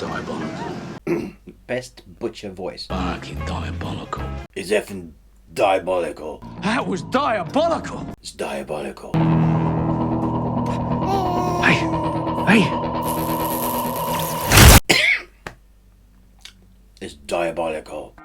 diabolical. Best butcher voice. Fucking diabolical. It's effing diabolical. That was diabolical. It's diabolical. Hey. It's diabolical.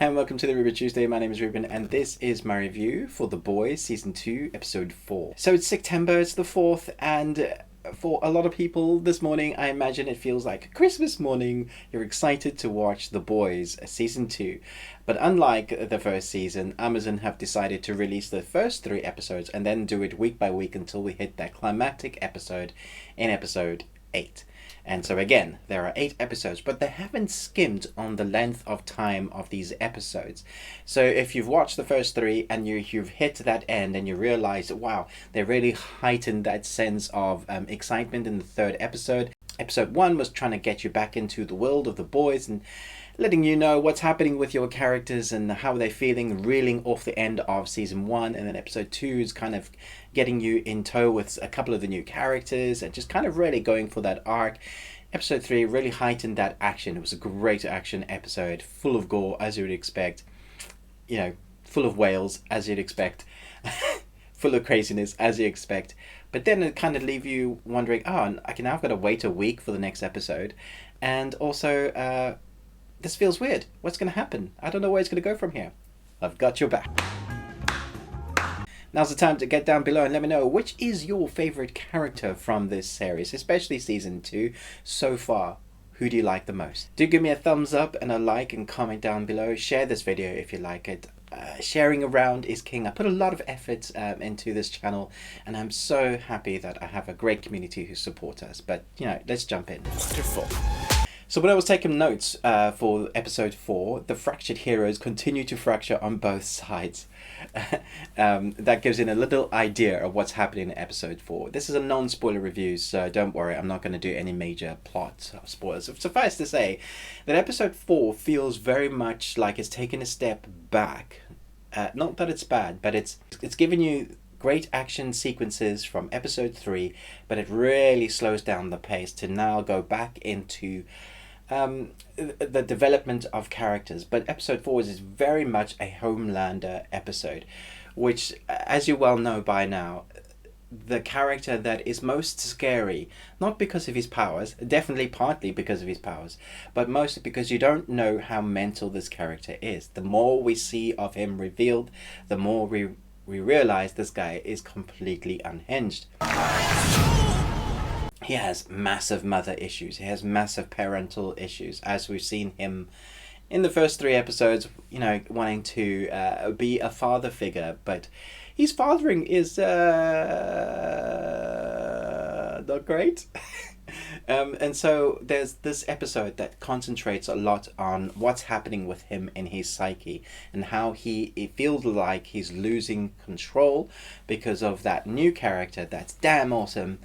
And welcome to the Ruben Tuesday. My name is Ruben, and this is my review for The Boys Season 2, Episode 4. So it's September, it's the 4th, and for a lot of people this morning, I imagine it feels like Christmas morning. You're excited to watch The Boys Season 2. But unlike the first season, Amazon have decided to release the first 3 episodes and then do it week by week until we hit that climactic episode in Episode 8. And so again, there are 8 episodes, but they haven't skimmed on the length of time of these episodes. So if you've watched the first 3 and you've hit that end and you realize, wow, they really heightened that sense of excitement in the 3rd episode. Episode 1 was trying to get you back into the world of the boys and letting you know what's happening with your characters and how they're feeling, reeling off the end of season 1. And then episode 2 is kind of getting you in tow with a couple of the new characters and just kind of really going for that arc. Episode 3 really heightened that action. It was a great action episode, full of gore as you would expect, you know, full of whales as you'd expect, full of craziness as you expect. But then it kind of leave you wondering, oh, I've got to wait a week for the next episode. And also, this feels weird. What's going to happen? I don't know where it's going to go from here. I've got your back. Now's the time to get down below and let me know which is your favorite character from this series, especially season 2 so far. Who do you like the most? Do give me a thumbs up and a like and comment down below. Share this video if you like it. Sharing around is king. I put a lot of effort into this channel and I'm so happy that I have a great community who support us. But, you know, let's jump in. Wonderful. So when I was taking notes for episode 4, the fractured heroes continue to fracture on both sides. That gives you a little idea of what's happening in episode 4. This is a non-spoiler review, so don't worry, I'm not going to do any major plot spoilers. Suffice to say that episode 4 feels very much like it's taken a step back. Not that it's bad, but it's giving you great action sequences from episode 3, but it really slows down the pace to now go back into the development of characters. But episode 4 is very much a Homelander episode, which, as you well know by now, the character that is most scary, not because of his powers, definitely partly because of his powers, but mostly because you don't know how mental this character is. The more we see of him revealed, the more we realize this guy is completely unhinged. He has massive mother issues. He has massive parental issues, as we've seen him in the first 3 episodes, you know, wanting to be a father figure, but his fathering is not great. And so there's this episode that concentrates a lot on what's happening with him in his psyche and how it feels like he's losing control because of that new character that's damn awesome.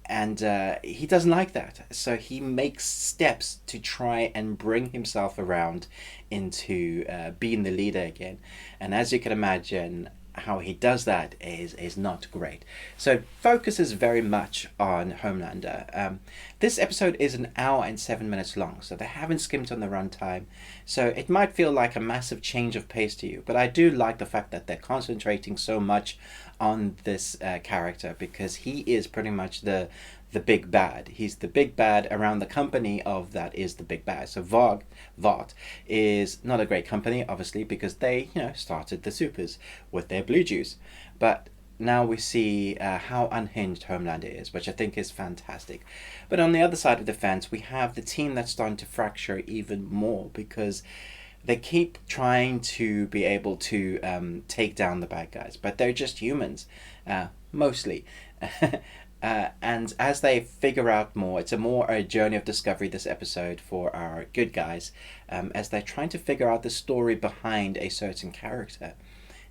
And he doesn't like that, so he makes steps to try and bring himself around into being the leader again. And as you can imagine, how he does that is not great. So it focuses very much on Homelander. This episode is 1 hour and 7 minutes long, so they haven't skimmed on the runtime. So it might feel like a massive change of pace to you, but I do like the fact that they're concentrating so much on this character, because he is pretty much the big bad. He's the big bad around the company of that is the big bad. So Vought is not a great company, obviously, because they, you know, started the supers with their blue juice. But now we see how unhinged Homelander is, which I think is fantastic. But on the other side of the fence, we have the team that's starting to fracture even more, because they keep trying to be able to take down the bad guys, but they're just humans, mostly. And as they figure out more, it's a journey of discovery this episode for our good guys, as they're trying to figure out the story behind a certain character.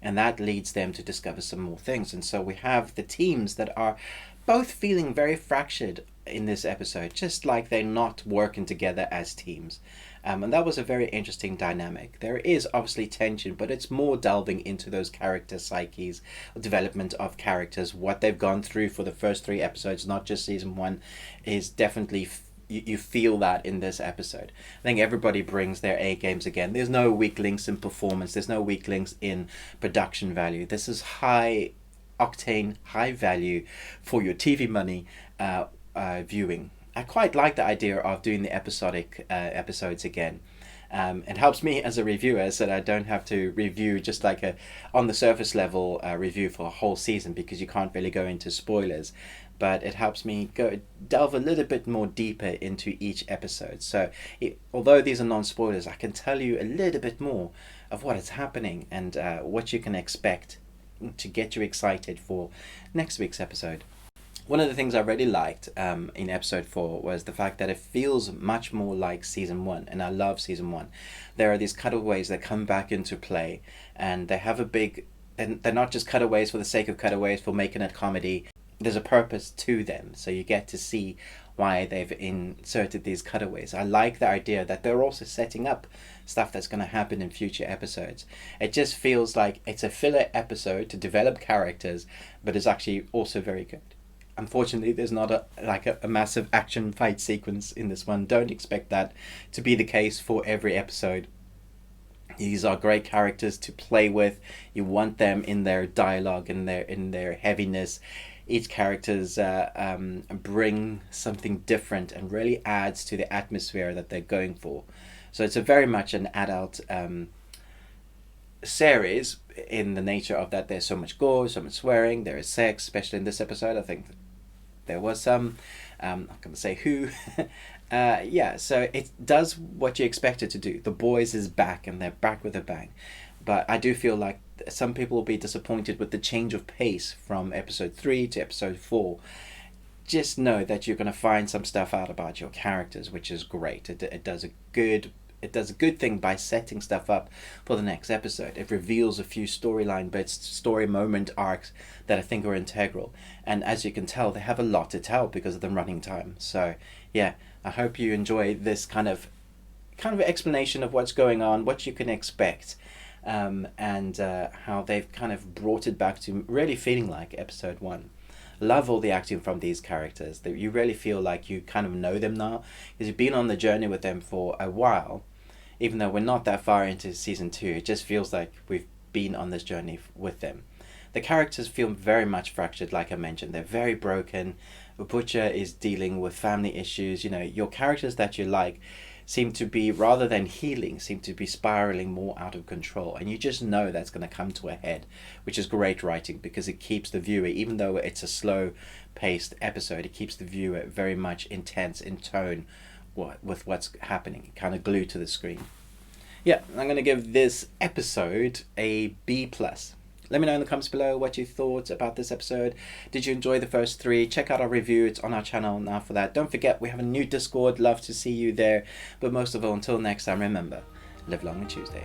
And that leads them to discover some more things. And so we have the teams that are both feeling very fractured in this episode, just like they're not working together as teams. And that was a very interesting dynamic. There is obviously tension, but it's more delving into those character psyches, development of characters, what they've gone through for the first 3 episodes, not just season 1, is definitely you feel that in this episode. I think everybody brings their A games again. There's no weak links in performance. There's no weak links in production value. This is high octane, high value for your TV money viewing. I quite like the idea of doing the episodic episodes again. It helps me as a reviewer so that I don't have to review just like a on the surface level review for a whole season, because you can't really go into spoilers. But it helps me delve a little bit more deeper into each episode. So although these are non-spoilers, I can tell you a little bit more of what is happening and what you can expect to get you excited for next week's episode. One of the things I really liked in episode 4 was the fact that it feels much more like season 1, and I love season 1. There are these cutaways that come back into play, and they have and they're not just cutaways for the sake of cutaways for making it comedy. There's a purpose to them, so you get to see why they've inserted these cutaways. I like the idea that they're also setting up stuff that's going to happen in future episodes. It just feels like it's a filler episode to develop characters, but it's actually also very good. Unfortunately, there's not a massive action fight sequence in this one. Don't expect that to be the case for every episode. These are great characters to play with. You want them in their dialogue and in their heaviness. Each characters bring something different and really adds to the atmosphere that they're going for. So it's a very much an adult series in the nature of that there's so much gore, so much swearing, there is sex, especially in this episode. I think there was some. I'm not going to say who. So it does what you expect it to do. The Boys is back, and they're back with a bang. But I do feel like some people will be disappointed with the change of pace from episode 3 to episode 4. Just know that you're going to find some stuff out about your characters, which is great. It does a good thing by setting stuff up for the next episode. It reveals a few storyline bits, story moment arcs that I think are integral. And as you can tell, they have a lot to tell because of the running time. So yeah, I hope you enjoy this kind of explanation of what's going on, what you can expect. And how they've kind of brought it back to really feeling like episode 1. Love all the acting from these characters. That you really feel like you kind of know them now, because you've been on the journey with them for a while. Even though we're not that far into season 2, it just feels like we've been on this journey with them. The characters feel very much fractured, like I mentioned. They're very broken. Butcher is dealing with family issues. You know, your characters that you like seem to be, rather than healing, seem to be spiraling more out of control. And you just know that's going to come to a head, which is great writing, because it keeps the viewer, even though it's a slow-paced episode, it keeps the viewer very much intense in tone with what's happening, kind of glued to the screen. Yeah, I'm going to give this episode a B+. Let me know in the comments below what you thought about this episode. Did you enjoy the first 3? Check out our review. It's on our channel now for that. Don't forget, we have a new Discord. Love to see you there. But most of all, until next time, remember, live long on Tuesday.